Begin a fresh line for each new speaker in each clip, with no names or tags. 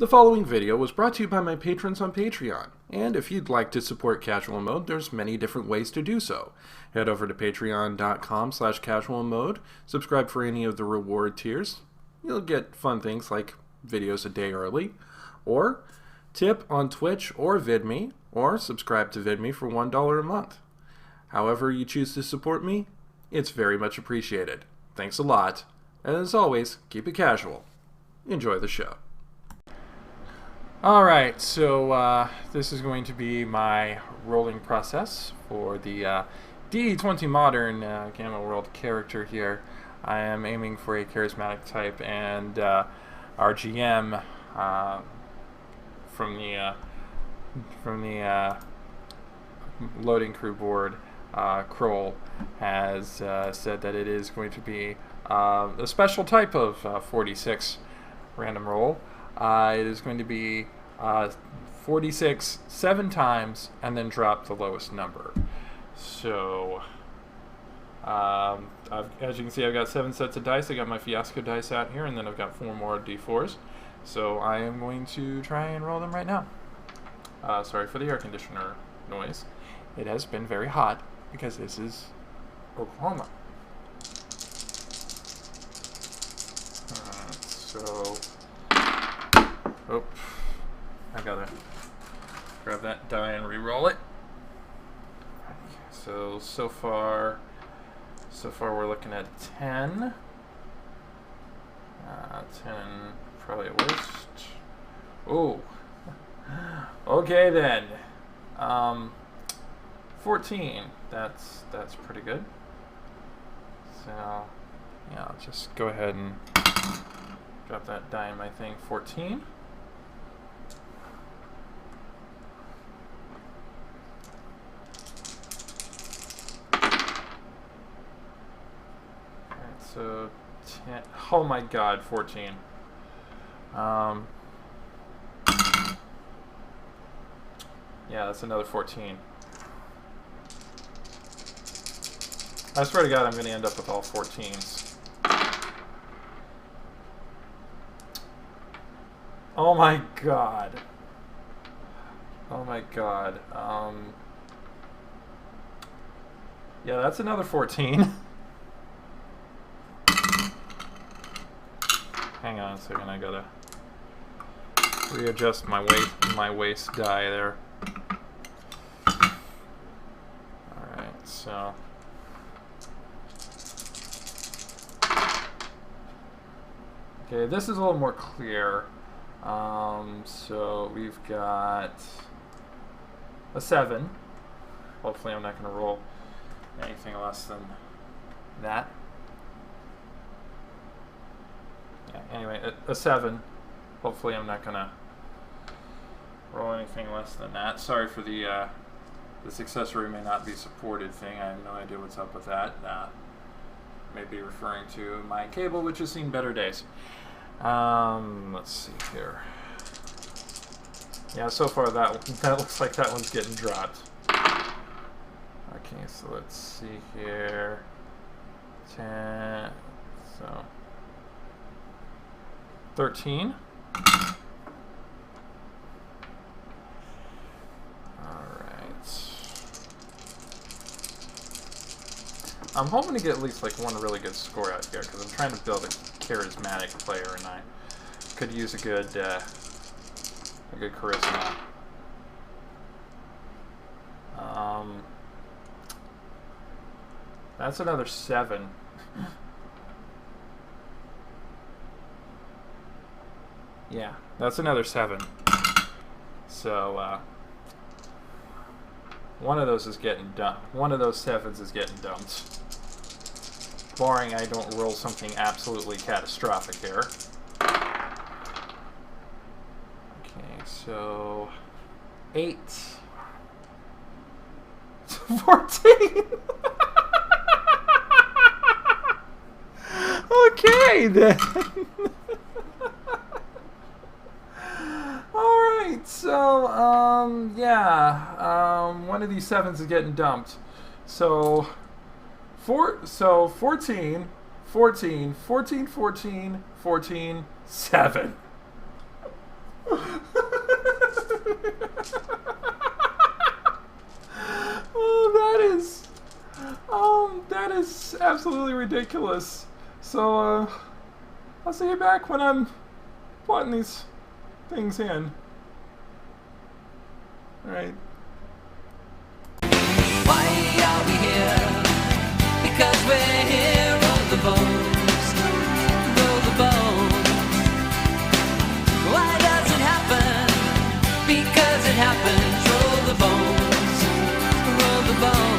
The following video was brought to you by my patrons on Patreon, and if you'd like to support Casual Mode, there's many different ways to do so. Head over to patreon.com/casualmode, subscribe for any of the reward tiers. You'll get fun things like videos a day early, or tip on Twitch or VidMe, or subscribe to VidMe for $1 a month. However you choose to support me, it's very much appreciated. Thanks a lot, and as always, keep it casual. Enjoy the show. Alright, so this is going to be my rolling process for the D20 Modern Gamma World character here. I am aiming for a charismatic type, and our GM from the loading crew board, Kroll, has said that it is going to be a special type of 46 random roll. It is going to be 46 7 times and then drop the lowest number. So, as you can see, I've got 7 sets of dice. I got my Fiasco dice out here, and then I've got 4 more D4s. So I am going to try and roll them right now. Sorry for the air conditioner noise. It has been very hot because this is Oklahoma. So... Oh, I gotta grab that die and re-roll it. Okay, so far we're looking at 10. 10, probably at worst. Oh, okay then. 14. That's pretty good. So yeah, I'll just go ahead and drop that die in my thing. 14. So 10, oh my god, 14. Yeah, that's another 14. I swear to god, I'm going to end up with all 14s. Oh my god. Oh my god. Yeah, that's another 14. Hang on a second, I gotta readjust my waist die there. Alright, so okay, this is a little more clear. So we've got a 7. Hopefully I'm not gonna roll anything less than that. Yeah, anyway, a 7. Hopefully I'm not gonna roll anything less than that. Sorry for the this accessory may not be supported thing. I have no idea what's up with that. May be referring to my cable, which has seen better days. Let's see here. Yeah, so far that looks like that one's getting dropped. Okay, so let's see here. 10. So 13. Alright. I'm hoping to get at least like one really good score out here, because I'm trying to build a charismatic player, and I could use a good charisma. That's another 7. Yeah, that's another 7. So, one of those is getting dumped. One of those 7s is getting dumped. Barring I don't roll something absolutely catastrophic here. Okay, so 8. 14! Okay, then. Alright, so, yeah, one of these 7s is getting dumped. So, 14, 14, 14, 14, 14, 7. ridiculous. So, I'll see you back when I'm plotting these things in. Alright.
Why are we here? Because we're here. Roll the bones, roll the bones. Why does it happen? Because it happens. Roll the bones, roll the bones.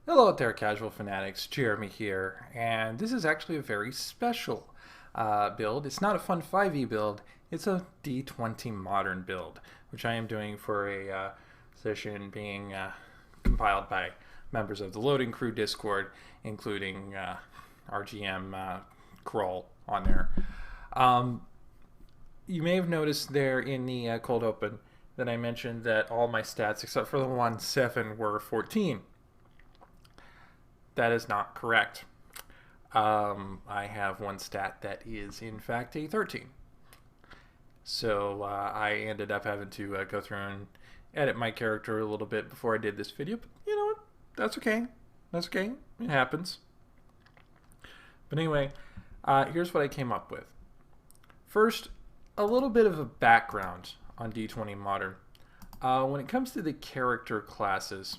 Hello out there, casual fanatics. Jeremy here, and this is actually a very special build. It's not a fun 5e build. It's a D20 Modern build, which I am doing for a session being compiled by members of the Loading Crew Discord, including RGM Kroll on there. You may have noticed there in the cold open that I mentioned that all my stats, except for the 1-7, were 14. That is not correct. I have one stat that is, in fact, a 13. So I ended up having to go through and edit my character a little bit before I did this video. But you know what? That's okay. That's okay. It happens. But anyway, here's what I came up with. First, a little bit of a background on D20 Modern. When it comes to the character classes,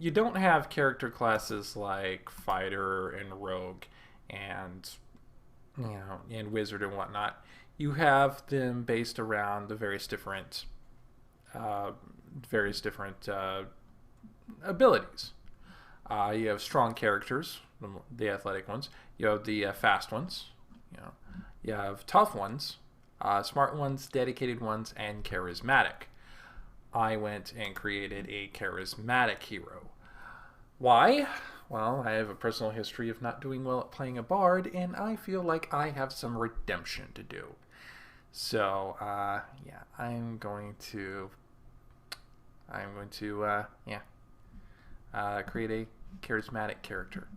you don't have character classes like Fighter and Rogue and, you know, and Wizard and whatnot. You have them based around the various different abilities. You have strong characters, the athletic ones. You have the fast ones. You know, you have tough ones, smart ones, dedicated ones, and charismatic. I went and created a charismatic hero. Why? Well, I have a personal history of not doing well at playing a bard, and I feel like I have some redemption to do. So, yeah, I'm going to create a charismatic character.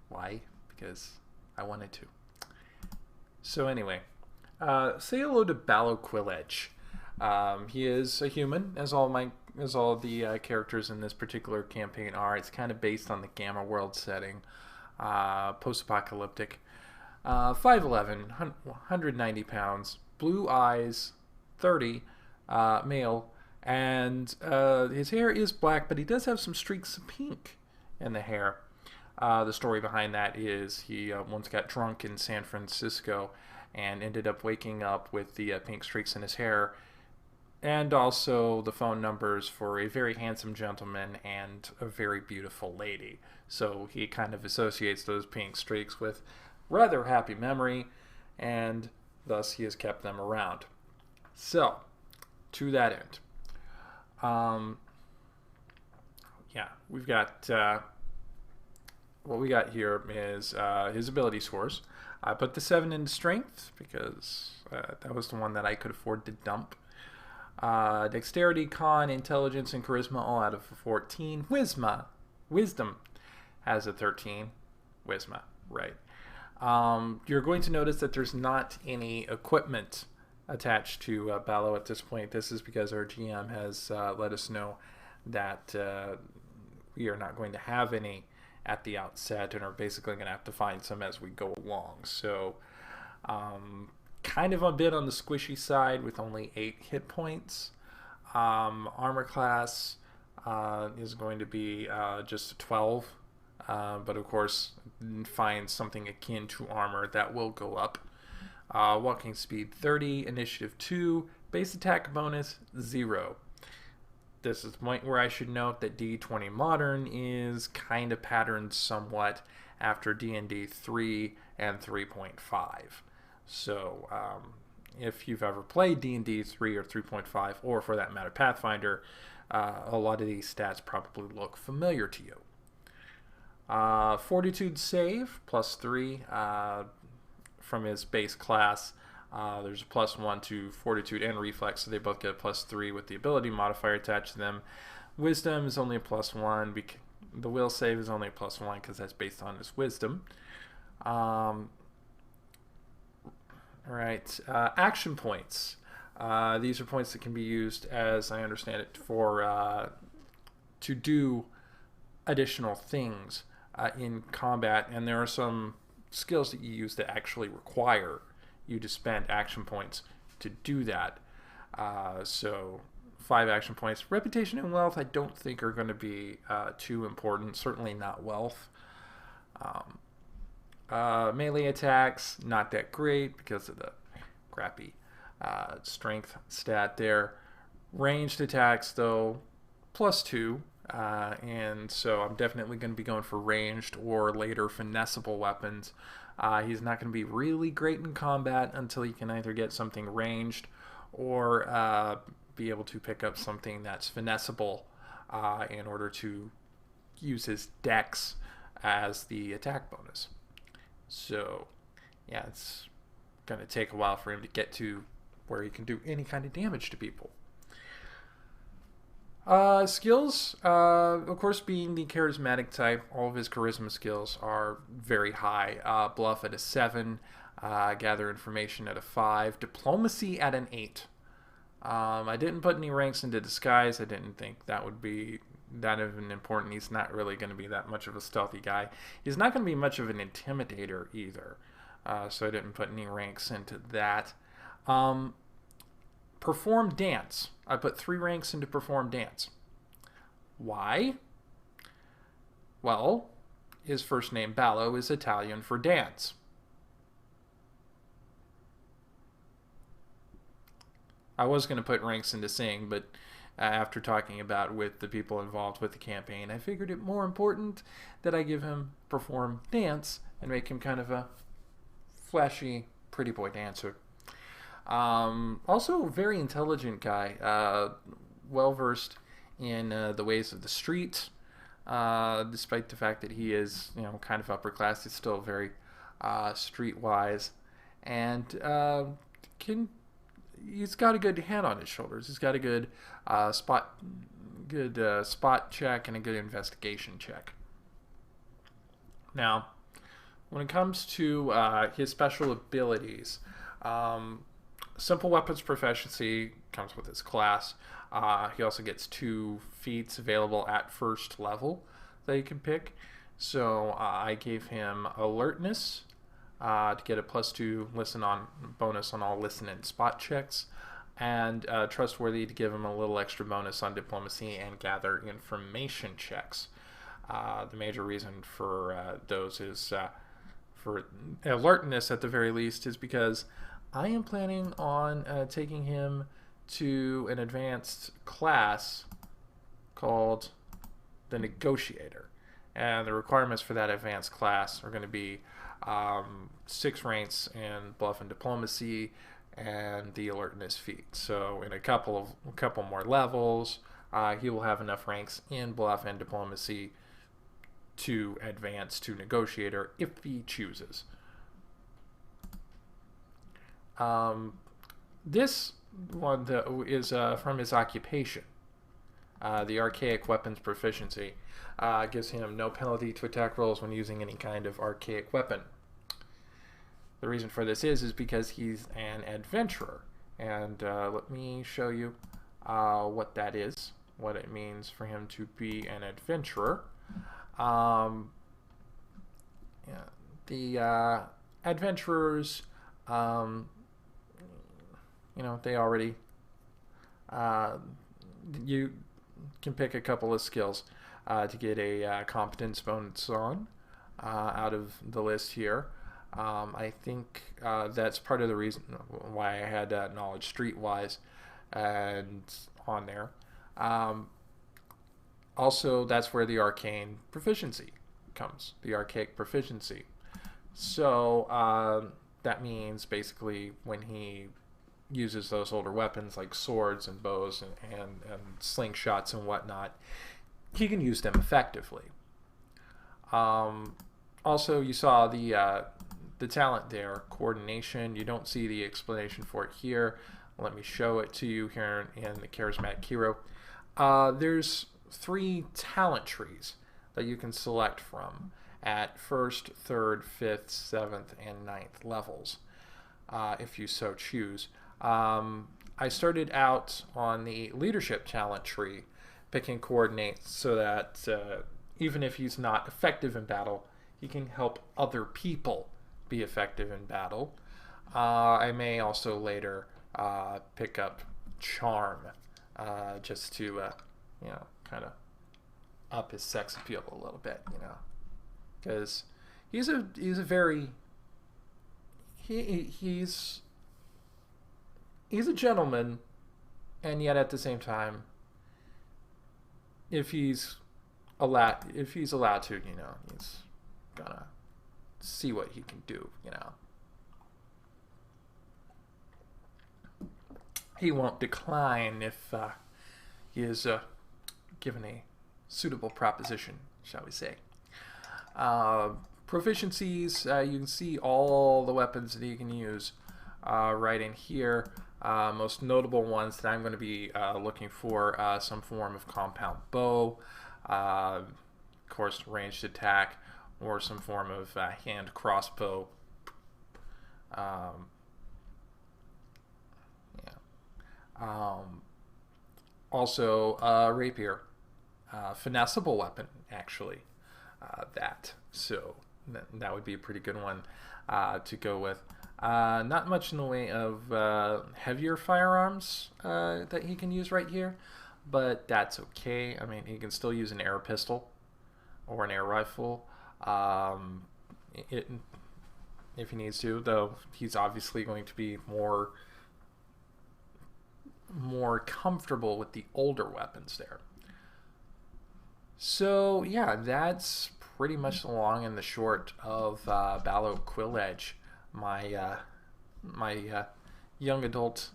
Why? Because I wanted to. So anyway, say hello to Ballo Quilledge. He is a human, as all the characters in this particular campaign are. It's kind of based on the Gamma world setting, post-apocalyptic. 5'11", 190 pounds, blue eyes, 30, male, and his hair is black, but he does have some streaks of pink in the hair. The story behind that is he once got drunk in San Francisco and ended up waking up with the pink streaks in his hair, and also the phone numbers for a very handsome gentleman and a very beautiful lady. So he kind of associates those pink streaks with rather happy memory, and thus he has kept them around. So, to that end, yeah, we've got what we got here is his ability scores. I put the 7 into strength because that was the one that I could afford to dump. Dexterity, con, intelligence, and charisma all out of 14. Wisdom has a 13. Wisma, right. You're going to notice that there's not any equipment attached to Ballo at this point. This is because our GM has let us know that we are not going to have any at the outset and are basically going to have to find some as we go along. So kind of a bit on the squishy side with only 8 hit points. Armor class is going to be just a 12. But of course, find something akin to armor that will go up. Walking speed 30, initiative 2, base attack bonus 0. This is the point where I should note that D20 Modern is kind of patterned somewhat after D&D 3 and 3.5. So if you've ever played D&D 3 or 3.5, or for that matter Pathfinder, a lot of these stats probably look familiar to you. Fortitude save, +3 from his base class. There's a +1 to Fortitude and Reflex, so they both get a +3 with the ability modifier attached to them. Wisdom is only a +1. The Will save is only a +1 because that's based on his Wisdom. Alright, action points. These are points that can be used, as I understand it, for to do additional things in combat, and there are some skills that you use that actually require you to spend action points to do that. So 5 action points. Reputation and wealth I don't think are going to be too important, certainly not wealth. Melee attacks, not that great because of the crappy strength stat there. Ranged attacks, though, +2. And so I'm definitely going to be going for ranged or later finessable weapons. He's not going to be really great in combat until he can either get something ranged or be able to pick up something that's finessable in order to use his dex as the attack bonus. So, yeah, it's going to take a while for him to get to where he can do any kind of damage to people. Skills, of course, being the charismatic type, all of his charisma skills are very high. Bluff at a 7, gather information at a 5, diplomacy at an 8. I didn't put any ranks into disguise. I didn't think that would be that even important. He's not really going to be that much of a stealthy guy. He's not going to be much of an intimidator either. So I didn't put any ranks into that. Perform dance. I put 3 ranks into perform dance. Why? Well, his first name, Ballo, is Italian for dance. I was going to put ranks into sing, but after talking about with the people involved with the campaign, I figured it more important that I give him perform dance and make him kind of a flashy, pretty boy dancer. Also, a very intelligent guy, well-versed in the ways of the street. Despite the fact that he is, kind of upper class, he's still very streetwise, and he's got a good head on his shoulders. He's got a good spot check and a good investigation check. Now, when it comes to his special abilities, simple weapons proficiency comes with his class. He also gets 2 feats available at first level that you can pick. So I gave him alertness to get a +2 listen on bonus on all listen and spot checks, and trustworthy to give him a little extra bonus on diplomacy and gather information checks. The major reason for those is for alertness at the very least is because I am planning on taking him to an advanced class called the Negotiator. And the requirements for that advanced class are going to be 6 ranks in bluff and diplomacy and the alertness feat. So in a couple more levels, he will have enough ranks in bluff and diplomacy to advance to Negotiator if he chooses. This one is from his occupation. The archaic weapons proficiency gives him no penalty to attack rolls when using any kind of archaic weapon. The reason for this is because he's an adventurer, and let me show you what that is, what it means for him to be an adventurer. The adventurers, they already, you can pick a couple of skills to get a competence bonus on out of the list here. I think that's part of the reason why I had knowledge streetwise and on there. Also, that's where the arcane proficiency comes, the archaic proficiency. So that means basically when he uses those older weapons like swords and bows and slingshots and whatnot, he can use them effectively. Also, you saw the talent there, coordination. You don't see the explanation for it here. Let me show it to you here in the Charismatic Hero. There's 3 talent trees that you can select from at 1st, 3rd, 5th, 7th, and 9th levels, if you so choose. I started out on the leadership talent tree pick and coordinate so that even if he's not effective in battle, he can help other people be effective in battle. I may also later pick up Charm, just to, kind of up his sex appeal a little bit, because he's a very he's a gentleman, and yet at the same time, if he's allowed to, he's gonna see what he can do. He won't decline if he is given a suitable proposition, shall we say. Proficiencies, you can see all the weapons that you can use right in here. Most notable ones that I'm going to be looking for, some form of compound bow, of course ranged attack, or some form of hand crossbow. Also, rapier, finessable weapon, actually. So that would be a pretty good one to go with. Not much in the way of heavier firearms that he can use right here, but that's okay. I mean, he can still use an air pistol or an air rifle if he needs to, though he's obviously going to be more comfortable with the older weapons there. So yeah, that's pretty much the long and the short of Ballo Quilledge, my young adult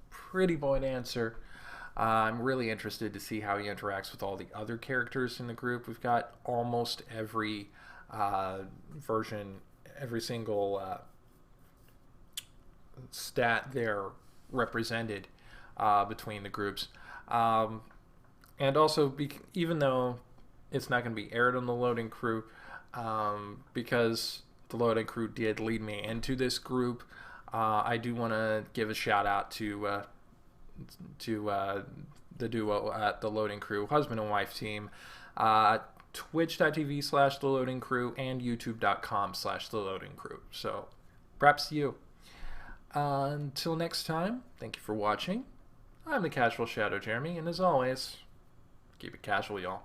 pretty boy dancer. I'm really interested to see how he interacts with all the other characters in the group. We've got almost every version, every single stat there represented between the groups. And also, even though it's not going to be aired on the Loading Crew, because the Loading Crew did lead me into this group, I do want to give a shout out to the duo at the Loading Crew, husband and wife team, twitch.tv/the Loading Crew and youtube.com/the Loading Crew. So, perhaps you. Until next time, thank you for watching. I'm the Casual Shadow Jeremy, and as always, keep it casual, y'all.